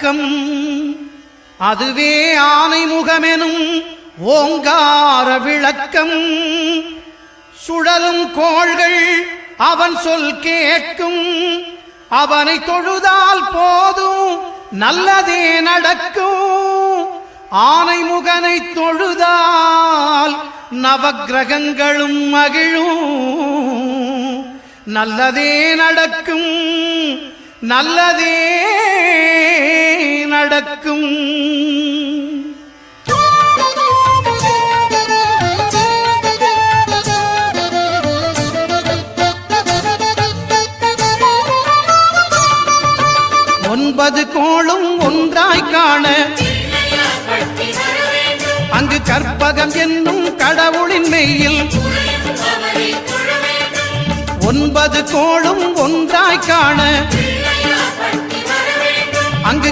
அடக்கம். அதுவே ஆனைமுகமெனும் ஓங்கார விளக்கம். சுழலும் கோள்கள் அவன் சொல் கேட்கும். அவனை தொழுதால் போதும் நல்லதே நடக்கும். ஆனைமுகனை தொழுதால் நவக்கிரகங்களும் மகிழும். நல்லதே நடக்கும், நல்லதே நடக்கும். ஒன்பது கோளும் ஒன்றாய் காண அங்கு கற்பகம் என்னும் கடவுளின் மெய்யில். ஒன்பது கோளும் ஒன்றாய் காண அங்கு